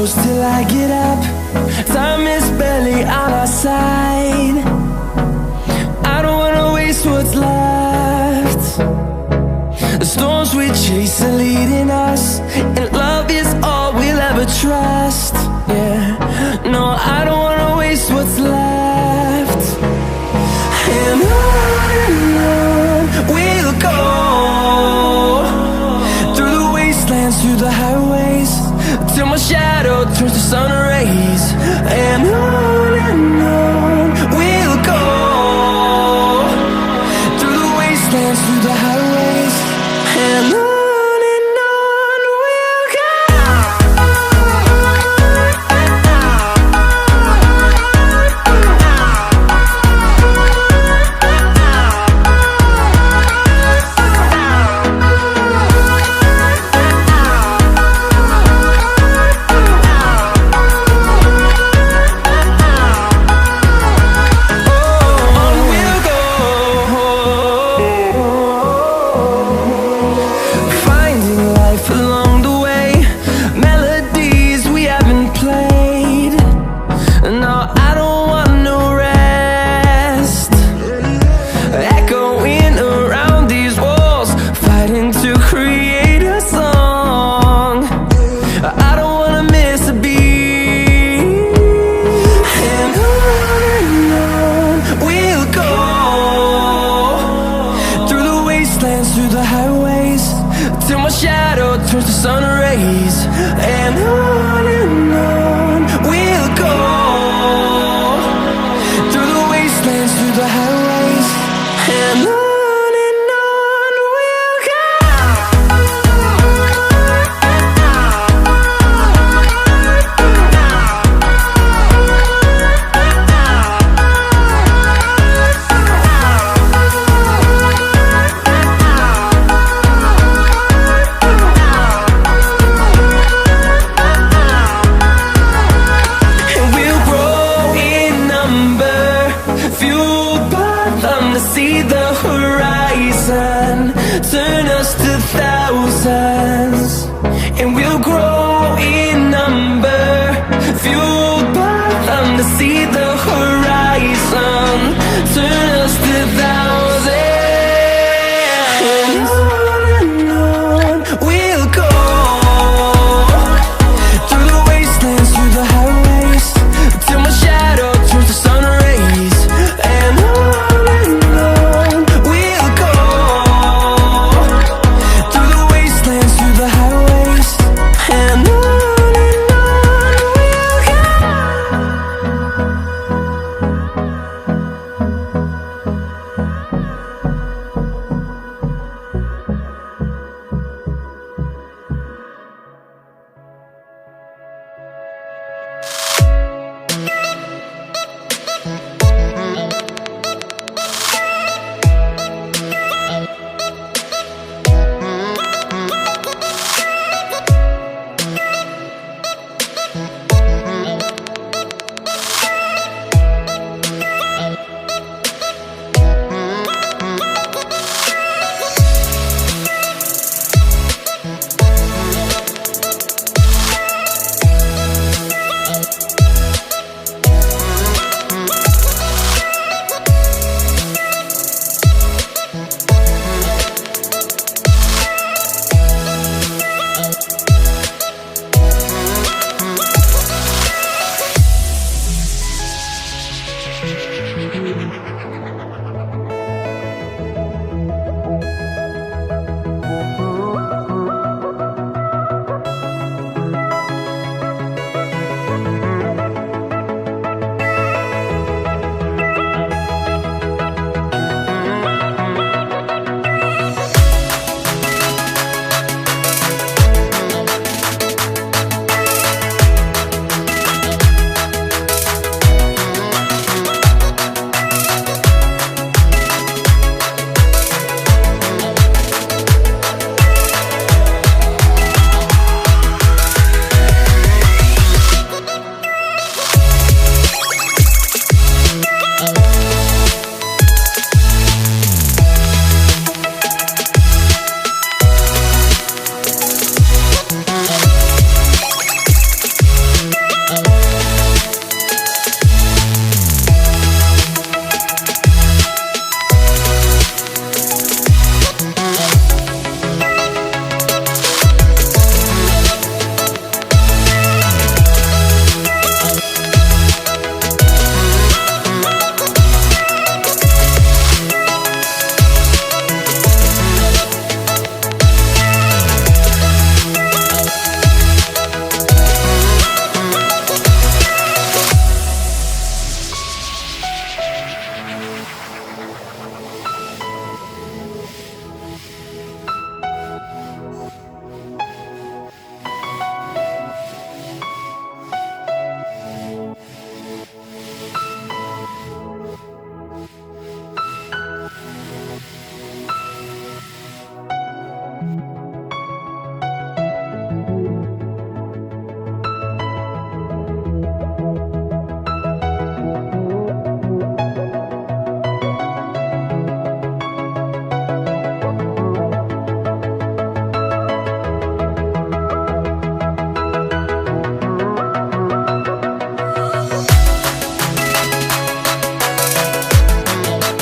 close till I get up. Time is barely on our side. I don't wanna waste what's left. The storms we chase are leading us, and love is all we'll ever trust. Yeah, no, I don't wanna waste what's left. And on we'll go, through the wastelands, through the highways, till my shadow turns to sun rays. And on we'll go, through the wastelands, through the highways, and on we'll go. Through the highways, till my shadow turns to sun rays. And on we'll go, through the wastelands, through the highways, and on we'll go. See the horizon, turn us to thousands, and we'll grow in number, fueled by them. To see the horizon, turn us to thousands, and on we'll go, through the wastelands, through the highways, till my shadow turns to sun rays. And